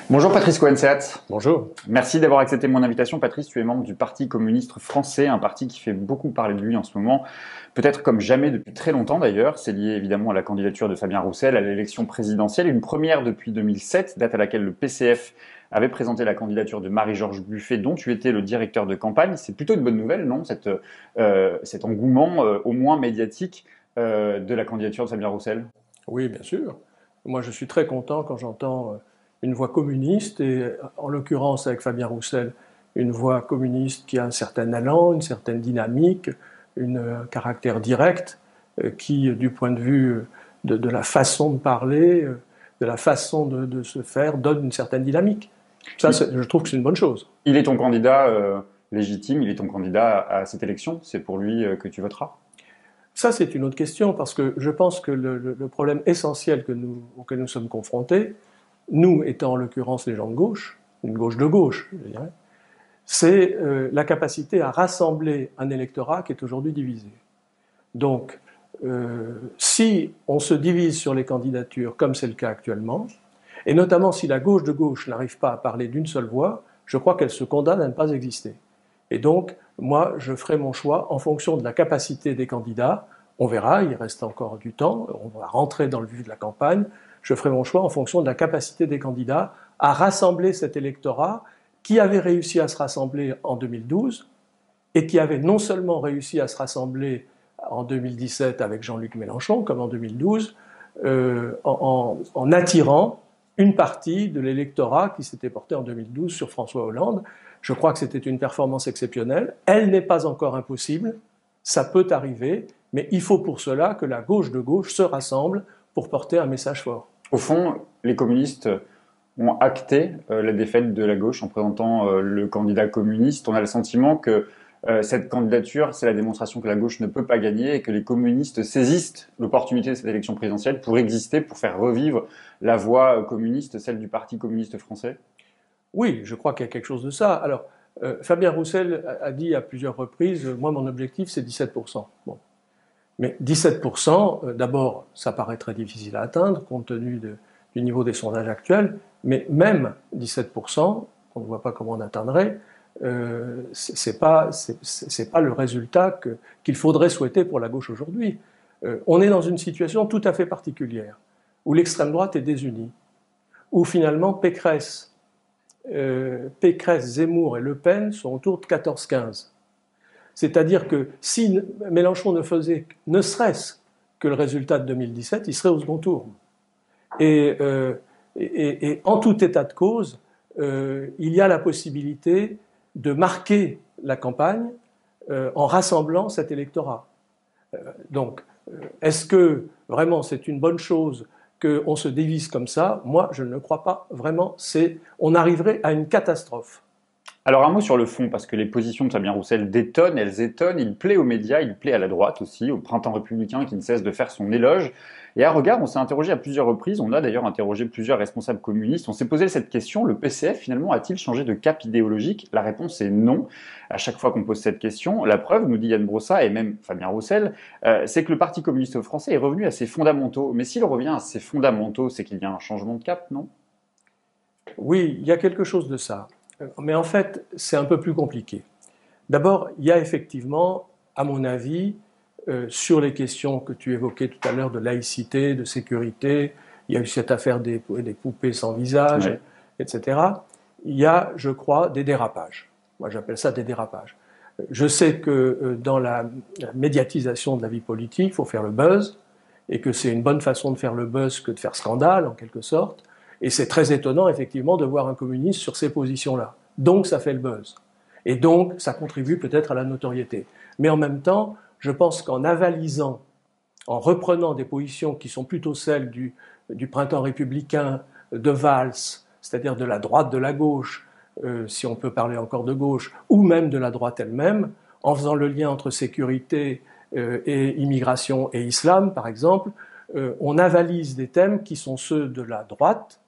Bonjour Patrice Cohen-Seat. Bonjour. Merci d'avoir accepté mon invitation. Patrice, tu es membre du Parti communiste français, un parti qui fait beaucoup parler de lui en ce moment, peut-être comme jamais depuis très longtemps d'ailleurs. C'est lié évidemment à la candidature de Fabien Roussel à l'élection présidentielle, une première depuis 2007, date à laquelle le PCF avait présenté la candidature de Marie-Georges Buffet, dont tu étais le directeur de campagne. C'est plutôt une bonne nouvelle, non, cet engouement, au moins médiatique, de la candidature de Fabien Roussel? Oui, bien sûr. Moi, je suis très content quand j'entends une voix communiste, et en l'occurrence avec Fabien Roussel, une voix communiste qui a un certain allant, une certaine dynamique, un caractère direct, qui, du point de vue de la façon de parler, de la façon de se faire, donne une certaine dynamique. Ça, je trouve que c'est une bonne chose. Il est ton candidat légitime, il est ton candidat à cette élection, c'est pour lui que tu voteras? Ça, c'est une autre question, parce que je pense que le problème essentiel auquel nous sommes confrontés, nous étant en l'occurrence les gens de gauche, une gauche de gauche, je dirais, c'est la capacité à rassembler un électorat qui est aujourd'hui divisé. Donc, si on se divise sur les candidatures, comme c'est le cas actuellement, et notamment si la gauche de gauche n'arrive pas à parler d'une seule voix, je crois qu'elle se condamne à ne pas exister. Et donc, moi, je ferai mon choix en fonction de la capacité des candidats. On verra, il reste encore du temps, on va rentrer dans le vif de la campagne. Je ferai mon choix en fonction de la capacité des candidats à rassembler cet électorat qui avait réussi à se rassembler en 2012 et qui avait non seulement réussi à se rassembler en 2017 avec Jean-Luc Mélenchon, comme en 2012, en attirant une partie de l'électorat qui s'était porté en 2012 sur François Hollande. Je crois que c'était une performance exceptionnelle. Elle n'est pas encore impossible, ça peut arriver, mais il faut pour cela que la gauche de gauche se rassemble pour porter un message fort. Au fond, les communistes ont acté la défaite de la gauche en présentant le candidat communiste. On a le sentiment que cette candidature, c'est la démonstration que la gauche ne peut pas gagner et que les communistes saisissent l'opportunité de cette élection présidentielle pour exister, pour faire revivre la voix communiste, celle du Parti communiste français. Oui, je crois qu'il y a quelque chose de ça. Alors, Fabien Roussel a dit à plusieurs reprises, moi mon objectif c'est 17%. Bon. Mais 17%, d'abord, ça paraît très difficile à atteindre compte tenu du niveau des sondages actuels, mais même 17%, on ne voit pas comment on atteindrait, c'est pas le résultat qu'il faudrait souhaiter pour la gauche aujourd'hui. On est dans une situation tout à fait particulière, où l'extrême droite est désunie, où finalement Pécresse, Zemmour et Le Pen sont autour de 14-15. C'est-à-dire que si Mélenchon ne faisait ne serait-ce que le résultat de 2017, il serait au second tour. Et en tout état de cause, il y a la possibilité de marquer la campagne en rassemblant cet électorat. Donc, est-ce que vraiment c'est une bonne chose qu'on se divise comme ça? Moi, je ne le crois pas vraiment. On arriverait à une catastrophe. Alors un mot sur le fond, parce que les positions de Fabien Roussel détonnent, elles étonnent, il plaît aux médias, il plaît à la droite aussi, au printemps républicain qui ne cesse de faire son éloge. Et à regard, on s'est interrogé à plusieurs reprises, on a d'ailleurs interrogé plusieurs responsables communistes, on s'est posé cette question, le PCF finalement a-t-il changé de cap idéologique? La réponse est non, à chaque fois qu'on pose cette question. La preuve, nous dit Yann Brossa et même Fabien Roussel, c'est que le Parti communiste français est revenu à ses fondamentaux. Mais s'il revient à ses fondamentaux, c'est qu'il y a un changement de cap, non? Oui, il y a quelque chose de ça. Mais en fait, c'est un peu plus compliqué. D'abord, il y a effectivement, à mon avis, sur les questions que tu évoquais tout à l'heure de laïcité, de sécurité, il y a eu cette affaire des poupées sans visage, oui, etc. Il y a, je crois, des dérapages. Moi, j'appelle ça des dérapages. Je sais que dans la médiatisation de la vie politique, il faut faire le buzz, et que c'est une bonne façon de faire le buzz que de faire scandale, en quelque sorte. Et c'est très étonnant, effectivement, de voir un communiste sur ces positions-là. Donc, ça fait le buzz. Et donc, ça contribue peut-être à la notoriété. Mais en même temps, je pense qu'en avalisant, en reprenant des positions qui sont plutôt celles du printemps républicain, de Valls, c'est-à-dire de la droite, de la gauche, si on peut parler encore de gauche, ou même de la droite elle-même, en faisant le lien entre sécurité et immigration et islam, par exemple, on avalise des thèmes qui sont ceux de la droite,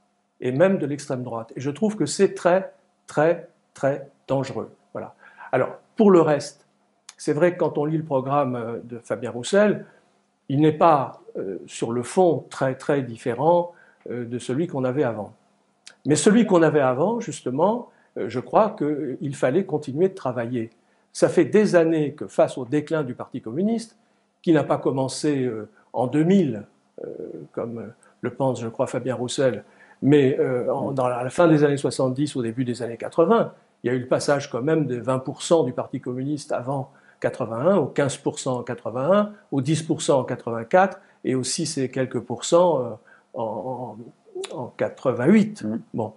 et même de l'extrême droite. Et je trouve que c'est très, très, très dangereux. Voilà. Alors, pour le reste, c'est vrai que quand on lit le programme de Fabien Roussel, il n'est pas, sur le fond, très, très différent de celui qu'on avait avant. Mais celui qu'on avait avant, justement, je crois qu'il fallait continuer de travailler. Ça fait des années que face au déclin du Parti communiste, qui n'a pas commencé en 2000, comme le pense, je crois, Fabien Roussel, mais dans la fin des années 70, au début des années 80, il y a eu le passage quand même de 20% du Parti communiste avant 81, au 15% en 81, au 10% en 84, et au 6 et quelques pourcents en 88. Bon.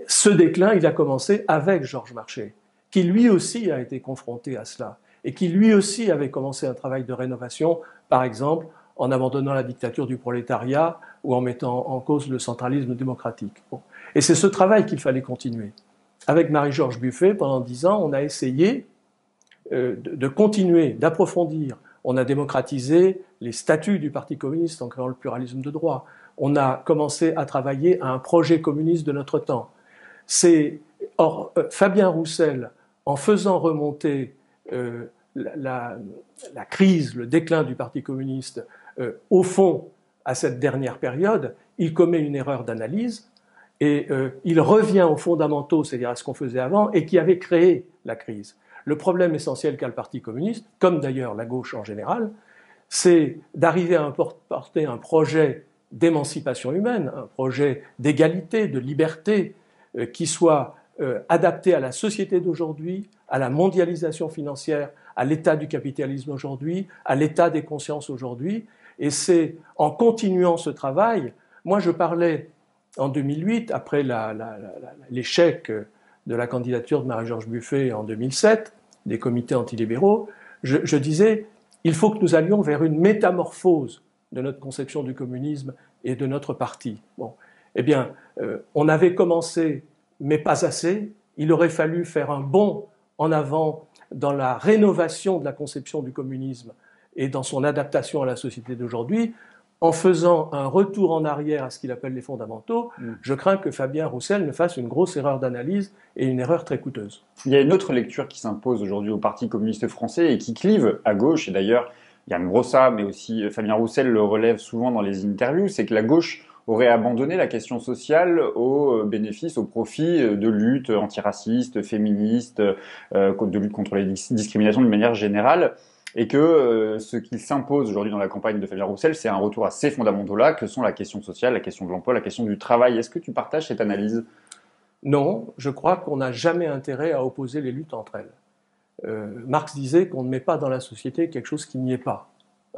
Ce déclin, il a commencé avec Georges Marchais, qui lui aussi a été confronté à cela, et qui lui aussi avait commencé un travail de rénovation, par exemple, en abandonnant la dictature du prolétariat ou en mettant en cause le centralisme démocratique. Bon. Et c'est ce travail qu'il fallait continuer. Avec Marie-Georges Buffet, pendant 10 ans, on a essayé de continuer, d'approfondir. On a démocratisé les statuts du Parti communiste en créant le pluralisme de droit. On a commencé à travailler à un projet communiste de notre temps. Or, Fabien Roussel, en faisant remonter la crise, le déclin du Parti communiste, au fond, à cette dernière période, il commet une erreur d'analyse et il revient aux fondamentaux, c'est-à-dire à ce qu'on faisait avant, et qui avait créé la crise. Le problème essentiel qu'a le Parti communiste, comme d'ailleurs la gauche en général, c'est d'arriver à porter un projet d'émancipation humaine, un projet d'égalité, de liberté, qui soit adapté à la société d'aujourd'hui, à la mondialisation financière, à l'état du capitalisme aujourd'hui, à l'état des consciences aujourd'hui. Et c'est en continuant ce travail, moi je parlais en 2008, après l'échec de la candidature de Marie-Georges Buffet en 2007, des comités antilibéraux, je disais, il faut que nous allions vers une métamorphose de notre conception du communisme et de notre parti. Bon. Eh bien, on avait commencé, mais pas assez. Il aurait fallu faire un bond en avant dans la rénovation de la conception du communisme et dans son adaptation à la société d'aujourd'hui. En faisant un retour en arrière à ce qu'il appelle les fondamentaux, je crains que Fabien Roussel ne fasse une grosse erreur d'analyse et une erreur très coûteuse. Il y a une autre lecture qui s'impose aujourd'hui au Parti communiste français et qui clive à gauche, et d'ailleurs Yann Brossa, mais aussi Fabien Roussel le relève souvent dans les interviews, c'est que la gauche aurait abandonné la question sociale au bénéfice, au profit de luttes antiracistes, féministes, de lutte contre les discriminations de manière générale, et que ce qu'il s'impose aujourd'hui dans la campagne de Fabien Roussel, c'est un retour à ces fondamentaux-là, que sont la question sociale, la question de l'emploi, la question du travail. Est-ce que tu partages cette analyse ? Non, je crois qu'on n'a jamais intérêt à opposer les luttes entre elles. Marx disait qu'on ne met pas dans la société quelque chose qui n'y est pas,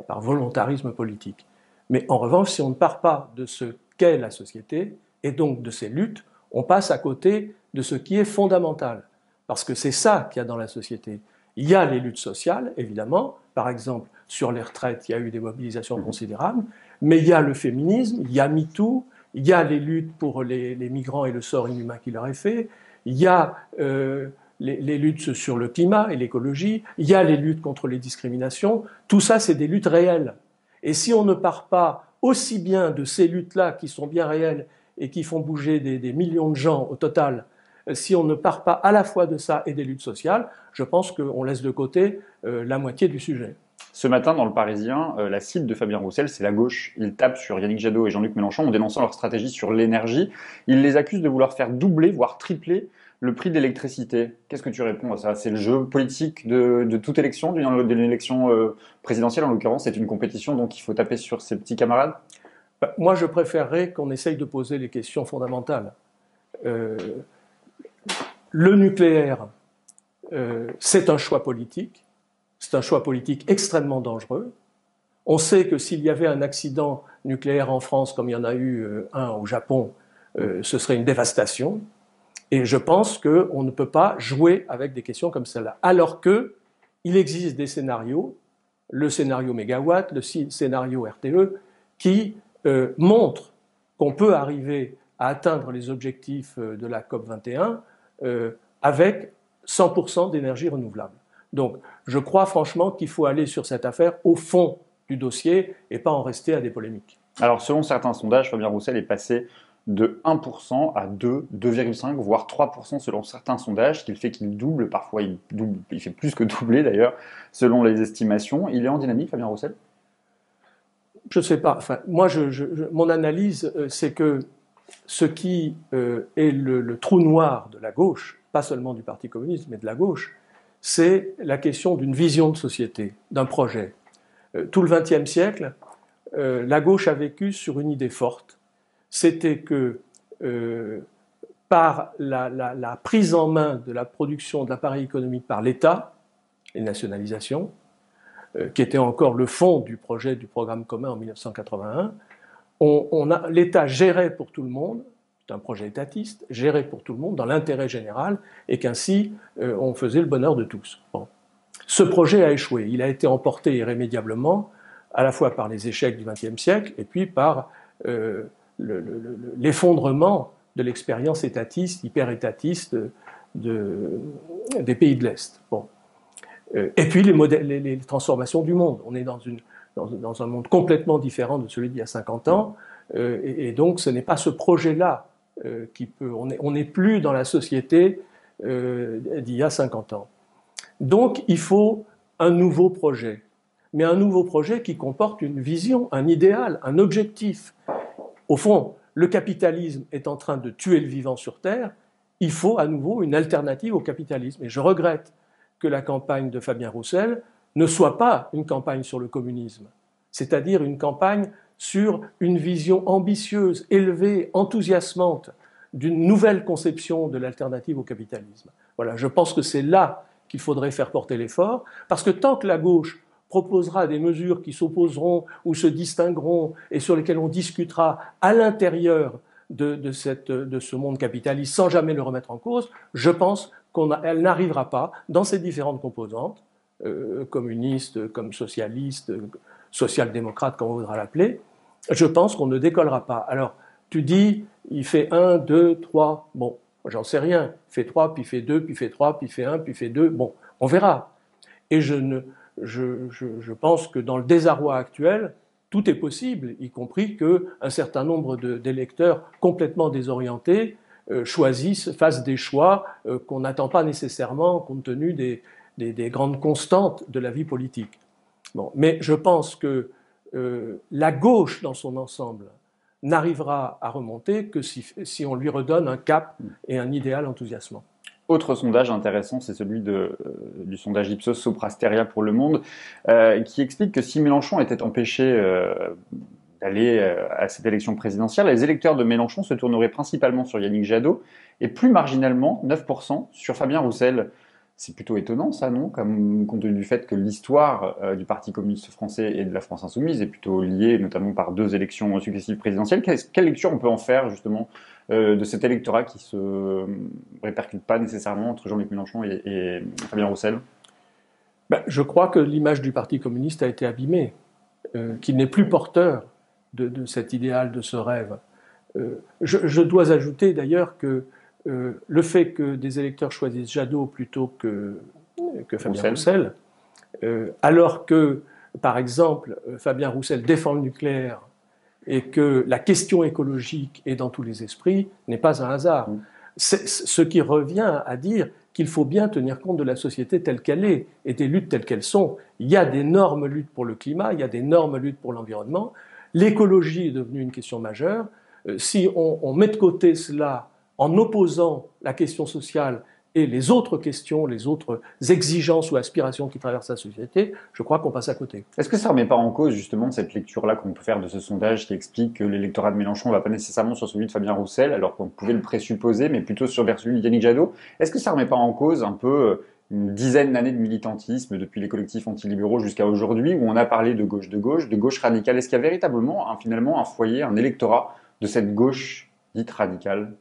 par volontarisme politique. Mais en revanche, si on ne part pas de ce qu'est la société, et donc de ses luttes, on passe à côté de ce qui est fondamental. Parce que c'est ça qu'il y a dans la société. Il y a les luttes sociales, évidemment. Par exemple, sur les retraites, il y a eu des mobilisations considérables. Mais il y a le féminisme, il y a MeToo, il y a les luttes pour les migrants et le sort inhumain qui leur est fait. Il y a les luttes sur le climat et l'écologie. Il y a les luttes contre les discriminations. Tout ça, c'est des luttes réelles. Et si on ne part pas aussi bien de ces luttes-là, qui sont bien réelles et qui font bouger des millions de gens au total, si on ne part pas à la fois de ça et des luttes sociales, je pense qu'on laisse de côté la moitié du sujet. Ce matin, dans Le Parisien, la cible de Fabien Roussel, c'est la gauche. Il tape sur Yannick Jadot et Jean-Luc Mélenchon en dénonçant leur stratégie sur l'énergie. Il les accuse de vouloir faire doubler, voire tripler le prix de l'électricité. Qu'est-ce que tu réponds à ça? C'est le jeu politique de toute élection, d'une élection présidentielle en l'occurrence. C'est une compétition, donc il faut taper sur ses petits camarades? Moi, je préférerais qu'on essaye de poser les questions fondamentales. Le nucléaire, c'est un choix politique. C'est un choix politique extrêmement dangereux. On sait que s'il y avait un accident nucléaire en France, comme il y en a eu un au Japon, ce serait une dévastation. Et je pense qu'on ne peut pas jouer avec des questions comme celle-là. Alors qu'il existe des scénarios, le scénario mégawatt, le scénario RTE, qui montrent qu'on peut arriver à atteindre les objectifs de la COP21 avec 100% d'énergie renouvelable. Donc, je crois franchement qu'il faut aller sur cette affaire au fond du dossier et pas en rester à des polémiques. Alors, selon certains sondages, Fabien Roussel est passé de 1% à 2, 2,5, voire 3% selon certains sondages, ce qui fait qu'il double, parfois il double, il fait plus que doubler d'ailleurs, selon les estimations. Il est en dynamique, Fabien Roussel? Je ne sais pas. Enfin, moi, mon analyse, c'est que ce qui est le trou noir de la gauche, pas seulement du Parti communiste, mais de la gauche, c'est la question d'une vision de société, d'un projet. Tout le XXe siècle, la gauche a vécu sur une idée forte. C'était que par la prise en main de la production de l'appareil économique par l'État, les nationalisations, qui était encore le fond du projet du programme commun en 1981, l'État gérait pour tout le monde, c'est un projet étatiste, gérait pour tout le monde dans l'intérêt général, et qu'ainsi on faisait le bonheur de tous. Bon. Ce projet a échoué, il a été emporté irrémédiablement, à la fois par les échecs du XXe siècle, et puis par l'effondrement de l'expérience étatiste, hyper-étatiste des pays de l'Est. Bon. Et puis les transformations du monde. On est dans un monde complètement différent de celui d'il y a 50 ans, et donc ce n'est pas ce projet-là qui peut... On n'est plus dans la société d'il y a 50 ans. Donc il faut un nouveau projet, mais un nouveau projet qui comporte une vision, un idéal, un objectif. Au fond, le capitalisme est en train de tuer le vivant sur Terre, il faut à nouveau une alternative au capitalisme. Et je regrette que la campagne de Fabien Roussel ne soit pas une campagne sur le communisme, c'est-à-dire une campagne sur une vision ambitieuse, élevée, enthousiasmante d'une nouvelle conception de l'alternative au capitalisme. Voilà, je pense que c'est là qu'il faudrait faire porter l'effort, parce que tant que la gauche proposera des mesures qui s'opposeront ou se distingueront et sur lesquelles on discutera à l'intérieur de ce monde capitaliste sans jamais le remettre en cause, je pense qu'elle n'arrivera pas, dans ses différentes composantes, communistes, comme socialistes, social-démocrates, comme on voudra l'appeler, je pense qu'on ne décollera pas. Alors, tu dis, il fait 1, 2, 3, bon, j'en sais rien, il fait 3, puis il fait 2, puis il fait 3, puis il fait 1, puis il fait 2, bon, on verra. Et je pense que dans le désarroi actuel, tout est possible, y compris qu'un certain nombre d'électeurs complètement désorientés fassent des choix qu'on n'attend pas nécessairement compte tenu des grandes constantes de la vie politique. Bon, mais je pense que la gauche dans son ensemble n'arrivera à remonter que si on lui redonne un cap et un idéal enthousiasmant. Autre sondage intéressant, c'est celui du sondage Ipsos Soprasteria pour Le Monde, qui explique que si Mélenchon était empêché d'aller à cette élection présidentielle, les électeurs de Mélenchon se tourneraient principalement sur Yannick Jadot et plus marginalement, 9%, sur Fabien Roussel. C'est plutôt étonnant ça, non? Compte tenu du fait que l'histoire du Parti communiste français et de la France insoumise est plutôt liée notamment par 2 élections successives présidentielles. Quelle lecture on peut en faire justement de cet électorat qui se répercute pas nécessairement entre Jean-Luc Mélenchon et Fabien Roussel? Je crois que l'image du Parti communiste a été abîmée, qu'il n'est plus porteur de cet idéal, de ce rêve. Je dois ajouter d'ailleurs que le fait que des électeurs choisissent Jadot plutôt que Fabien Roussel, alors que, par exemple, Fabien Roussel défend le nucléaire et que la question écologique est dans tous les esprits, n'est pas un hasard. Ce qui revient à dire qu'il faut bien tenir compte de la société telle qu'elle est et des luttes telles qu'elles sont. Il y a d'énormes luttes pour le climat, il y a d'énormes luttes pour l'environnement. L'écologie est devenue une question majeure. Si on met de côté cela en opposant la question sociale et les autres questions, les autres exigences ou aspirations qui traversent la société, je crois qu'on passe à côté. Est-ce que ça ne remet pas en cause justement cette lecture-là qu'on peut faire de ce sondage qui explique que l'électorat de Mélenchon ne va pas nécessairement sur celui de Fabien Roussel, alors qu'on pouvait le présupposer, mais plutôt vers celui de Yannick Jadot? Est-ce que ça ne remet pas en cause un peu une dizaine d'années de militantisme depuis les collectifs antilibéraux jusqu'à aujourd'hui, où on a parlé de gauche radicale? Est-ce qu'il y a véritablement finalement un foyer, un électorat de cette gauche dite radicale?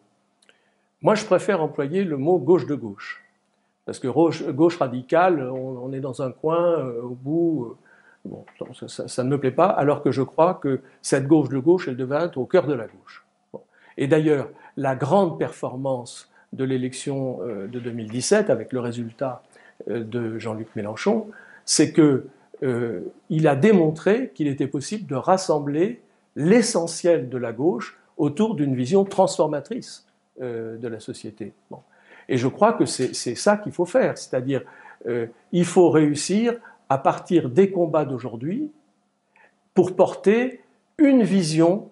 Moi, je préfère employer le mot gauche de gauche. Parce que gauche radicale, on est dans un coin, au bout, bon, ça ne me plaît pas, alors que je crois que cette gauche de gauche, elle devait être au cœur de la gauche. Bon. Et d'ailleurs, la grande performance de l'élection de 2017, avec le résultat de Jean-Luc Mélenchon, c'est qu'il a démontré qu'il était possible de rassembler l'essentiel de la gauche autour d'une vision transformatrice de la société. Bon. Et je crois que c'est ça qu'il faut faire, c'est-à-dire il faut réussir à partir des combats d'aujourd'hui pour porter une vision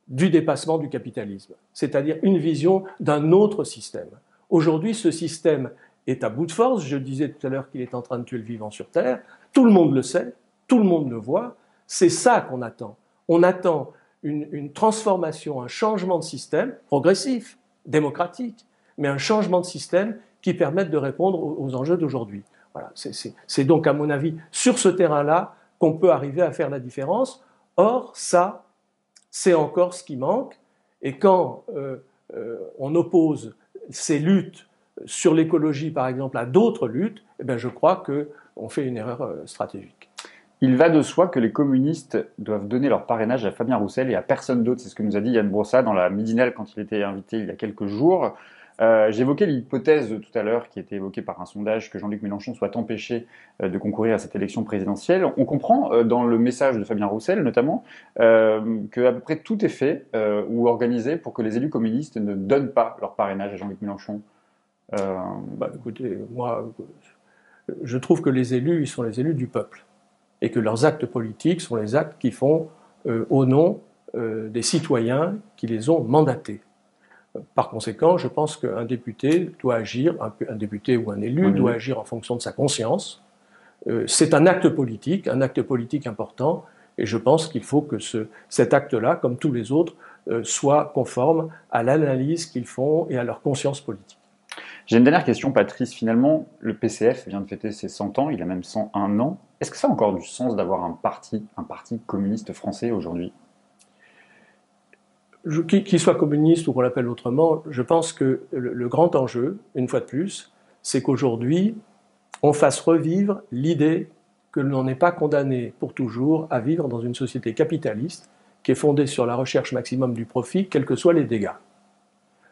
du dépassement du capitalisme, c'est-à-dire une vision d'un autre système. Aujourd'hui, ce système est à bout de force. Je disais tout à l'heure qu'il est en train de tuer le vivant sur Terre. Tout le monde le sait, tout le monde le voit. C'est ça qu'on attend. On attend une transformation, un changement de système progressif, démocratique, mais un changement de système qui permette de répondre aux enjeux d'aujourd'hui. Voilà. C'est donc, à mon avis, sur ce terrain-là qu'on peut arriver à faire la différence. Or, ça, c'est encore ce qui manque. Et quand on oppose ces luttes sur l'écologie, par exemple, à d'autres luttes, eh bien, je crois qu'on fait une erreur stratégique. Il va de soi que les communistes doivent donner leur parrainage à Fabien Roussel et à personne d'autre. C'est ce que nous a dit Yann Brossa dans la Midinale quand il était invité il y a quelques jours. J'évoquais l'hypothèse tout à l'heure qui était évoquée par un sondage que Jean-Luc Mélenchon soit empêché de concourir à cette élection présidentielle. On comprend dans le message de Fabien Roussel notamment qu'à peu près tout est fait ou organisé pour que les élus communistes ne donnent pas leur parrainage à Jean-Luc Mélenchon. Écoutez, moi, je trouve que les élus, ils sont les élus du peuple et que leurs actes politiques sont les actes qu'ils font au nom des citoyens qui les ont mandatés. Par conséquent, je pense qu'un député doit agir, un député ou un élu doit agir en fonction de sa conscience. C'est un acte politique important, et je pense qu'il faut que cet acte-là, comme tous les autres, soit conforme à l'analyse qu'ils font et à leur conscience politique. J'ai une dernière question, Patrice. Finalement, le PCF vient de fêter ses 100 ans, il a même 101 ans. Est-ce que ça a encore du sens d'avoir un parti communiste français aujourd'hui ? Qu'il soit communiste ou qu'on l'appelle autrement, je pense que le grand enjeu, une fois de plus, c'est qu'aujourd'hui, on fasse revivre l'idée que l'on n'est pas condamné pour toujours à vivre dans une société capitaliste qui est fondée sur la recherche maximum du profit, quels que soient les dégâts.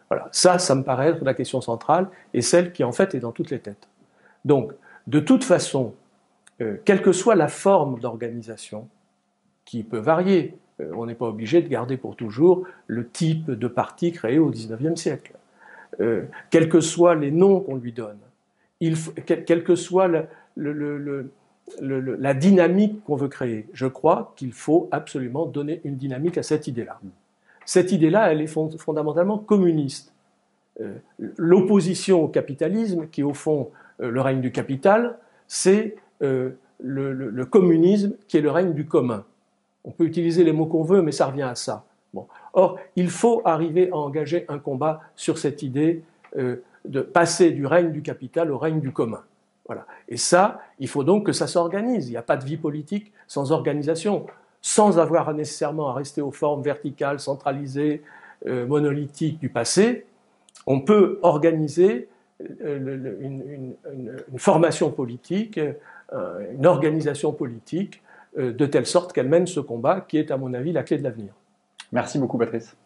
Voilà, ça me paraît être la question centrale et celle qui en fait est dans toutes les têtes. Donc, de toute façon, quelle que soit la forme d'organisation, qui peut varier, on n'est pas obligé de garder pour toujours le type de parti créé au XIXe siècle. Quels que soient les noms qu'on lui donne, quelle que soit la dynamique qu'on veut créer, je crois qu'il faut absolument donner une dynamique à cette idée-là. Cette idée-là, elle est fondamentalement communiste. L'opposition au capitalisme, qui est au fond le règne du capital, c'est le communisme qui est le règne du commun. On peut utiliser les mots qu'on veut, mais ça revient à ça. Bon. Or, il faut arriver à engager un combat sur cette idée de passer du règne du capital au règne du commun. Voilà. Et ça, il faut donc que ça s'organise. Il n'y a pas de vie politique sans organisation, sans avoir nécessairement à rester aux formes verticales, centralisées, monolithiques du passé. On peut organiser une formation politique, une organisation politique, de telle sorte qu'elle mène ce combat qui est, à mon avis, la clé de l'avenir. Merci beaucoup, Patrice.